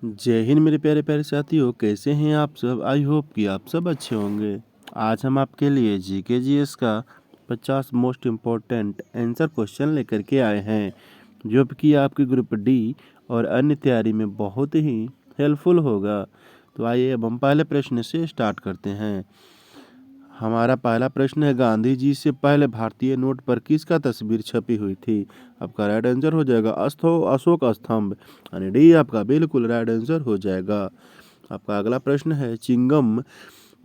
जय हिंद मेरे प्यारे प्यारे साथियों, कैसे हैं आप सब। आई होप कि आप सब अच्छे होंगे। आज हम आपके लिए जीके जीएस का 50 मोस्ट इम्पोर्टेंट आंसर क्वेश्चन लेकर के आए हैं, जो कि आपकी ग्रुप डी और अन्य तैयारी में बहुत ही हेल्पफुल होगा। तो आइए अब हम पहले प्रश्न से स्टार्ट करते हैं। हमारा पहला प्रश्न है, गांधी जी से पहले भारतीय नोट पर किसका तस्वीर छपी हुई थी। आपका राइट आंसर हो जाएगा अशोक स्तंभ, यानी डी आपका बिल्कुल राइट आंसर हो जाएगा। आपका अगला प्रश्न है, चिंगम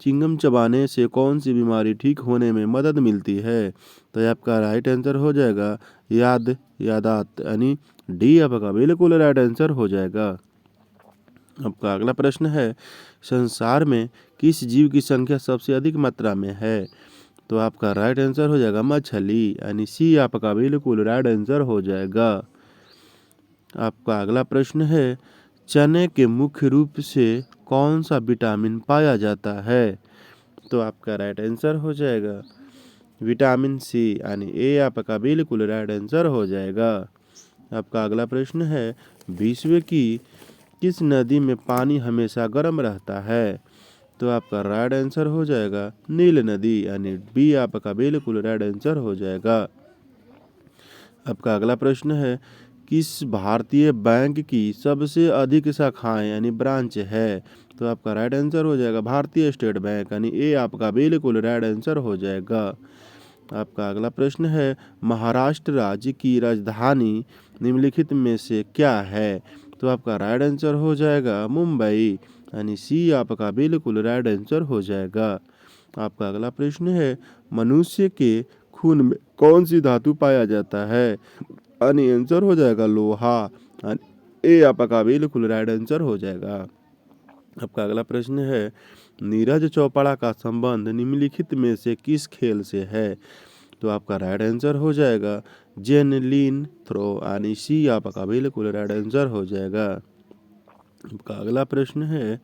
चिंगम चबाने से कौन सी बीमारी ठीक होने में मदद मिलती है। तो ये आपका राइट आंसर हो जाएगा यादात, यानी डी आपका बिल्कुल राइट आंसर हो जाएगा। आपका अगला प्रश्न है, संसार में किस जीव की संख्या सबसे अधिक मात्रा में है। तो आपका राइट आंसर हो जाएगा मछली, यानी सी आपका बिल्कुल राइट आंसर हो जाएगा। आपका अगला प्रश्न है, चने के मुख्य रूप से कौन सा विटामिन पाया जाता है। तो आपका राइट आंसर हो जाएगा विटामिन सी, यानी ए आपका बिल्कुल राइट आंसर हो जाएगा। आपका अगला प्रश्न है, विश्व की किस नदी में पानी हमेशा गर्म रहता है। तो आपका राइट आंसर हो जाएगा नील नदी, यानी बी आपका बिल्कुल राइट आंसर हो जाएगा। आपका अगला प्रश्न है, किस भारतीय बैंक की सबसे अधिक शाखाएं यानी ब्रांच है। तो आपका राइट आंसर हो जाएगा भारतीय स्टेट बैंक, यानी ए आपका बिल्कुल राइट आंसर हो जाएगा। आपका अगला प्रश्न है, महाराष्ट्र राज्य की राजधानी निम्नलिखित में से क्या है। तो आपका राइट आंसर हो जाएगा मुंबई, यानी सी आपका बिल्कुल राइट आंसर हो जाएगा। आपका अगला प्रश्न है, मनुष्य के खून में कौन सी धातु पाया जाता है। यानी आंसर हो जाएगा लोहा, यानी ए आपका बिल्कुल राइट आंसर हो जाएगा। आपका अगला प्रश्न है, नीरज चौपड़ा का संबंध निम्नलिखित में से किस खेल से है। तो आपका राइट आंसर हो जाएगा जेवलिन थ्रो, यानी सी आपका बिल्कुल राइट आंसर हो जाएगा। आपका अगला प्रश्न है,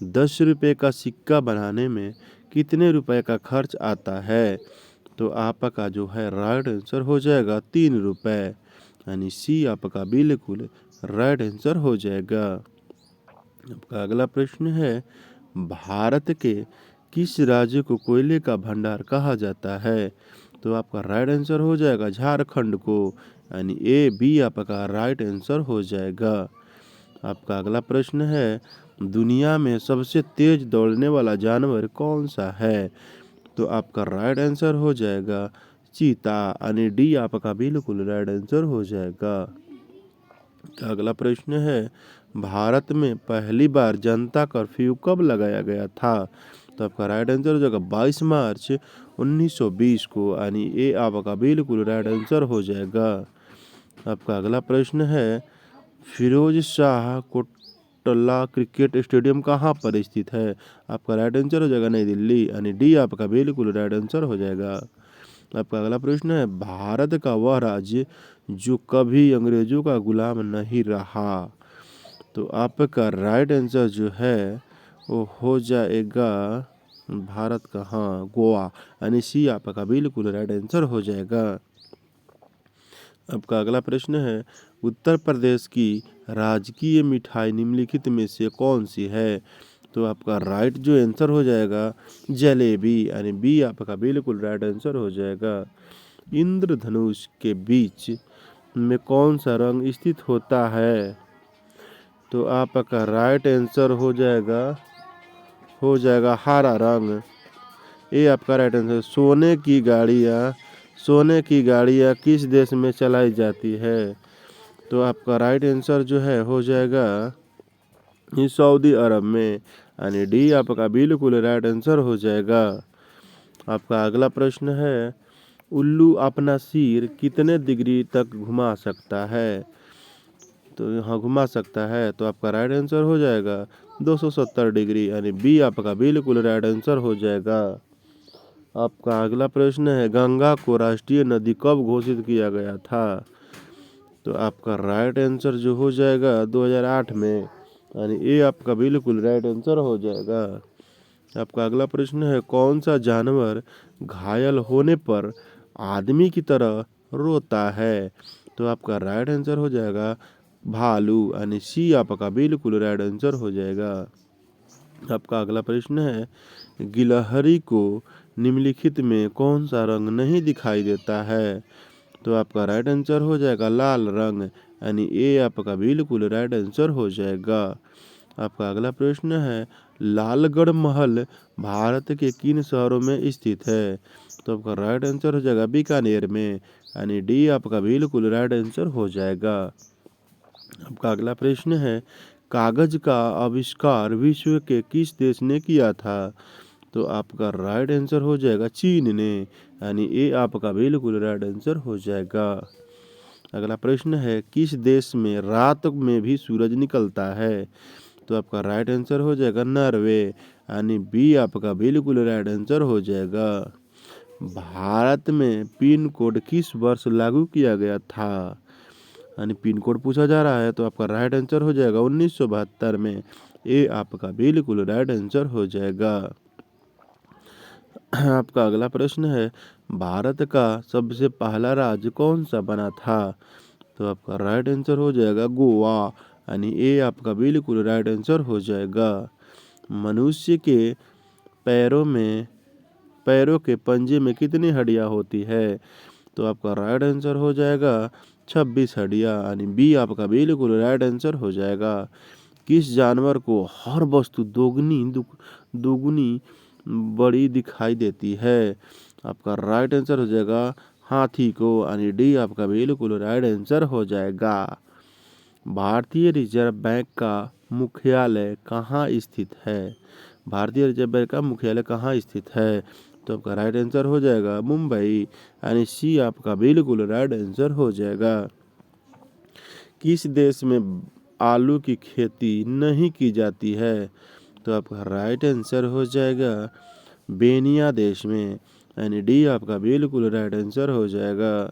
10 रुपये का सिक्का बनाने में कितने रुपए का खर्च आता है। तो आपका जो है राइट आंसर हो जाएगा 3 रुपए, यानी सी आपका बिल्कुल राइट आंसर हो जाएगा। आपका अगला प्रश्न है, भारत के किस राज्य को कोयले का भंडार कहा जाता है। तो आपका राइट आंसर हो जाएगा झारखंड को, यानी ए बी आपका राइट आंसर हो जाएगा। आपका अगला प्रश्न है, दुनिया में सबसे तेज दौड़ने वाला जानवर कौन सा है। तो आपका राइट आंसर हो जाएगा चीता, यानी डी आपका बिल्कुल राइट आंसर हो जाएगा। अगला प्रश्न है, भारत में पहली बार जनता कर्फ्यू कब लगाया गया था। तो आपका राइट आंसर हो जाएगा 22 मार्च 1920 को, यानी ए आपका बिल्कुल राइट आंसर हो जाएगा। आपका अगला प्रश्न है, फिरोज शाह कोटला क्रिकेट स्टेडियम कहाँ पर स्थित है। आपका राइट आंसर हो जाएगा नई दिल्ली, यानी डी आपका बिल्कुल राइट आंसर हो जाएगा। आपका अगला प्रश्न है, भारत का वह राज्य जो कभी अंग्रेजों का गुलाम नहीं रहा। तो आपका राइट आंसर जो है वो हो जाएगा भारत का, हाँ, गोवा, यानी सी आपका बिल्कुल राइट आंसर हो जाएगा। आपका अगला प्रश्न है, उत्तर प्रदेश की राजकीय मिठाई निम्नलिखित में से कौन सी है। तो आपका राइट जो आंसर हो जाएगा जलेबी, यानी बी आपका बिल्कुल राइट आंसर हो जाएगा। इंद्रधनुष के बीच में कौन सा रंग स्थित होता है। तो आपका राइट आंसर हो जाएगा हरा रंग, ये आपका राइट आंसर। सोने की गाड़ियाँ किस देश में चलाई जाती है। तो आपका राइट आंसर जो है हो जाएगा सऊदी अरब में, यानी डी आपका बिल्कुल राइट आंसर हो जाएगा। आपका अगला प्रश्न है, उल्लू अपना सिर कितने डिग्री तक घुमा सकता है। तो यहाँ घुमा सकता है, तो आपका राइट आंसर हो जाएगा 270 डिग्री, यानी बी आपका बिल्कुल राइट आंसर हो जाएगा। आपका अगला प्रश्न है, गंगा को राष्ट्रीय नदी कब घोषित किया गया था। तो आपका राइट आंसर जो हो जाएगा 2008 में, यानी ए आपका बिल्कुल राइट आंसर हो जाएगा। आपका अगला प्रश्न है, कौन सा जानवर घायल होने पर आदमी की तरह रोता है। तो आपका राइट आंसर हो जाएगा भालू यानी सी आपका बिल्कुल राइट आंसर हो जाएगा। आपका अगला प्रश्न है, गिलहरी को निम्नलिखित में कौन सा रंग नहीं दिखाई देता है? तो आपका राइट आंसर हो जाएगा लाल रंग, यानी ए आपका बिल्कुल राइट आंसर हो जाएगा। आपका अगला प्रश्न है, लालगढ़ महल भारत के किन शहरों में स्थित है? तो आपका राइट आंसर हो जाएगा बीकानेर में, यानी डी आपका बिल्कुल राइट आंसर हो जाएगा। आपका अगला प्रश्न है, कागज का आविष्कार विश्व के किस देश ने किया था? तो आपका राइट आंसर हो जाएगा चीन ने, यानी ए आपका बिल्कुल राइट आंसर हो जाएगा। अगला प्रश्न है, किस देश में रात में भी सूरज निकलता है? तो आपका राइट आंसर हो जाएगा नॉर्वे, यानी बी आपका बिल्कुल राइट आंसर हो जाएगा। भारत में पिन कोड किस वर्ष लागू किया गया था? यानी पिन कोड पूछा जा रहा है, तो आपका राइट आंसर हो जाएगा 1972 में, ए आपका बिल्कुल राइट आंसर हो जाएगा। आपका अगला प्रश्न है, भारत का सबसे पहला राज्य कौन सा बना था? तो आपका राइट आंसर हो जाएगा गोवा, यानी ए आपका बिल्कुल राइट आंसर हो जाएगा। मनुष्य के पैरों के पंजे में कितनी हड्डियां होती है? तो आपका राइट आंसर हो जाएगा 26 हड्डियां, यानी बी आपका बिल्कुल राइट आंसर हो जाएगा। किस जानवर को हर वस्तु दोगुनी बड़ी दिखाई देती है? आपका राइट आंसर हो जाएगा हाथी को, यानी डी आपका बिल्कुल राइट आंसर हो जाएगा। भारतीय रिजर्व बैंक का मुख्यालय कहाँ स्थित है? भारतीय रिजर्व बैंक का मुख्यालय कहाँ स्थित है? तो आपका राइट आंसर हो जाएगा मुंबई, यानी सी आपका बिल्कुल राइट आंसर हो जाएगा। किस देश में आलू की खेती नहीं की जाती है? तो आपका राइट आंसर हो जाएगा बेनिया देश में, यानी डी आपका बिल्कुल राइट आंसर हो जाएगा।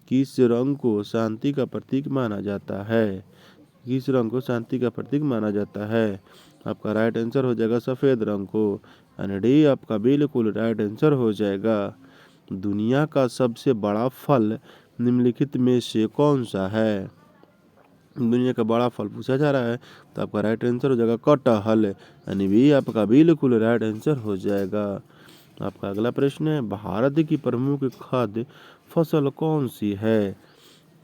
किस रंग को शांति का प्रतीक माना जाता है? किस रंग को शांति का प्रतीक माना जाता है? आपका राइट आंसर हो जाएगा सफ़ेद रंग को, यानी डी आपका बिल्कुल राइट आंसर हो जाएगा। दुनिया का सबसे बड़ा फल निम्नलिखित में से कौन सा है? दुनिया का बड़ा फल पूछा जा रहा है, तो आपका राइट आंसर हो जाएगा कटहल, यानी भी आपका बिल्कुल राइट आंसर हो जाएगा। आपका अगला प्रश्न है, भारत की प्रमुख खाद्य फसल कौन सी है?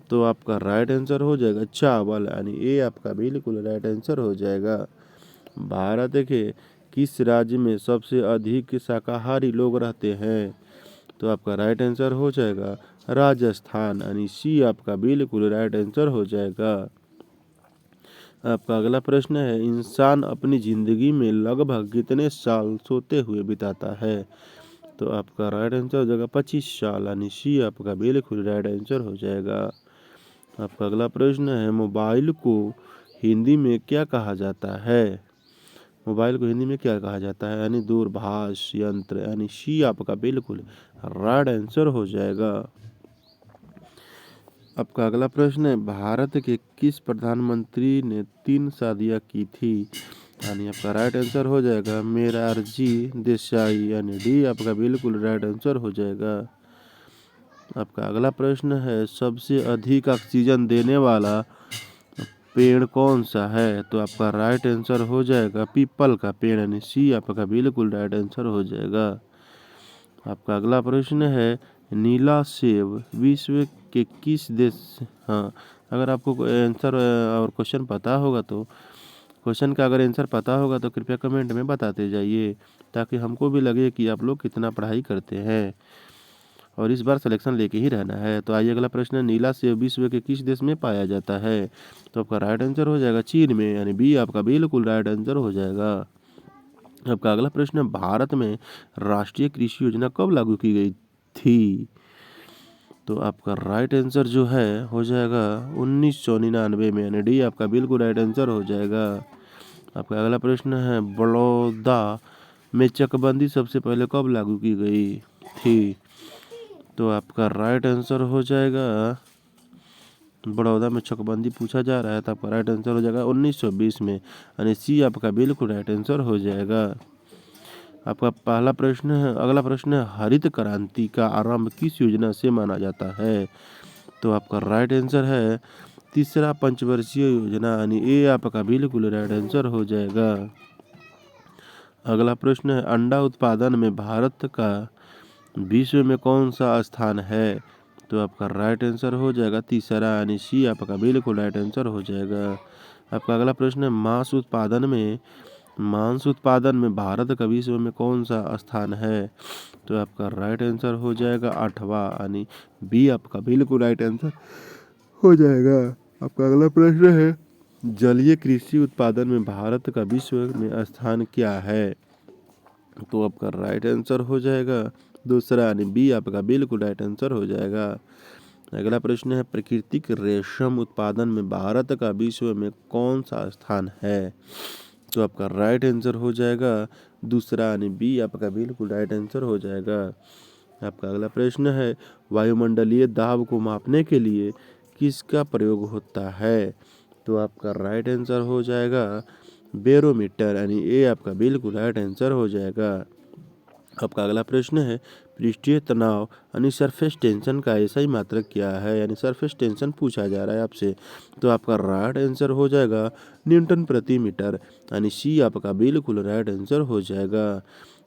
तो आपका राइट आंसर हो जाएगा चावल, यानी ए आपका बिल्कुल राइट आंसर हो जाएगा। भारत के किस राज्य में सबसे अधिक शाकाहारी लोग रहते हैं? तो आपका राइट आंसर हो जाएगा राजस्थान, यानी सी आपका बिल्कुल राइट आंसर हो जाएगा। आपका अगला प्रश्न है, इंसान अपनी ज़िंदगी में लगभग कितने साल सोते हुए बिताता है? तो आपका राइट आंसर हो जाएगा 25 साल, यानी सी आपका बिल्कुल राइट आंसर हो जाएगा। आपका अगला प्रश्न है, मोबाइल को हिंदी में क्या कहा जाता है? मोबाइल को हिंदी में क्या कहा जाता है? यानी दूरभाष यंत्र, यानी सी आपका बिल्कुल राइट आंसर हो जाएगा। आपका अगला प्रश्न है, भारत के किस प्रधानमंत्री ने 3 शादियां की थी? यानी आपका राइट आंसर हो जाएगा मोरारजी देसाई, यानी डी आपका बिल्कुल राइट आंसर हो जाएगा। आपका अगला प्रश्न है, सबसे अधिक ऑक्सीजन देने वाला पेड़ कौन सा है? तो आपका राइट आंसर हो जाएगा पीपल का पेड़, यानी सी आपका बिल्कुल राइट आंसर हो जाएगा। आपका अगला प्रश्न है, नीला सेब विश्व के किस देश? हाँ, अगर आपको आंसर और क्वेश्चन पता होगा तो क्वेश्चन का अगर आंसर पता होगा तो कृपया कमेंट में बताते जाइए, ताकि हमको भी लगे कि आप लोग कितना पढ़ाई करते हैं और इस बार सिलेक्शन लेके ही रहना है। तो आइए अगला प्रश्न है, नीला सेब विश्व के किस देश में पाया जाता है? तो आपका राइट आंसर हो जाएगा चीन में, यानी बी आपका बिल्कुल राइट आंसर हो जाएगा। आपका अगला प्रश्न है, भारत में राष्ट्रीय कृषि योजना कब लागू की गई थी? तो आपका राइट आंसर जो है हो जाएगा 1999 में, यानी डी आपका बिल्कुल राइट आंसर हो जाएगा। आपका अगला प्रश्न है, बड़ौदा में चकबंदी सबसे पहले कब लागू की गई थी? तो आपका राइट आंसर हो जाएगा, बड़ौदा में चकबंदी पूछा जा रहा है, तो आपका राइट आंसर हो जाएगा 1920 में, यानी सी आपका बिल्कुल राइट आंसर हो जाएगा। आपका पहला प्रश्न है, अगला प्रश्न है, हरित क्रांति का आरंभ किस योजना से माना जाता है? तो आपका राइट आंसर है तीसरा पंचवर्षीय योजना यानी ए आपका बिल्कुल राइट आंसर हो जाएगा। अगला प्रश्न है अंडा उत्पादन में भारत का विश्व में कौन सा स्थान है? तो आपका राइट आंसर हो जाएगा तीसरा यानी सी आपका बिल्कुल राइट आंसर हो जाएगा। आपका अगला प्रश्न है मांस उत्पादन में भारत का विश्व में कौन सा स्थान है? तो आपका राइट आंसर हो जाएगा 8वां यानी बी आपका बिल्कुल राइट आंसर हो जाएगा। आपका अगला प्रश्न है जलीय कृषि उत्पादन में भारत का विश्व में स्थान क्या है? तो आपका राइट आंसर हो जाएगा दूसरा यानी बी आपका बिल्कुल राइट आंसर हो जाएगा। अगला प्रश्न है प्राकृतिक रेशम उत्पादन में भारत का विश्व में कौन सा स्थान है? तो आपका राइट आंसर हो जाएगा दूसरा यानी बी आपका बिल्कुल राइट आंसर हो जाएगा। आपका अगला प्रश्न है वायुमंडलीय दाब को मापने के लिए किसका प्रयोग होता है? तो आपका राइट आंसर हो जाएगा बैरोमीटर यानी ए आपका बिल्कुल राइट आंसर हो जाएगा। आपका अगला प्रश्न है पृष्ठीय तनाव यानी सरफेस टेंशन का ऐसा ही मात्रक क्या है? यानी सरफेस टेंशन पूछा जा रहा है आपसे। तो आपका राइट आंसर हो जाएगा न्यूटन प्रति मीटर यानी सी आपका बिल्कुल राइट आंसर हो जाएगा।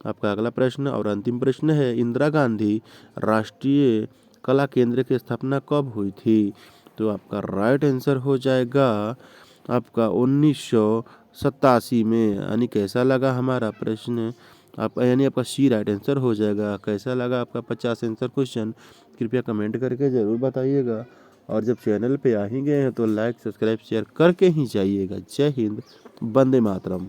आपका अगला प्रश्न और अंतिम प्रश्न है इंदिरा गांधी राष्ट्रीय कला केंद्र की स्थापना कब हुई थी? तो आपका राइट आंसर हो जाएगा आपका 1987 में। यानी कैसा लगा हमारा प्रश्न? आप यानी आपका सी राइट आंसर हो जाएगा। कैसा लगा आपका 50 आंसर क्वेश्चन? कृपया कमेंट करके ज़रूर बताइएगा और जब चैनल पे आ ही गए हैं तो लाइक सब्सक्राइब शेयर करके ही जाइएगा। जय हिंद, वंदे मातरम।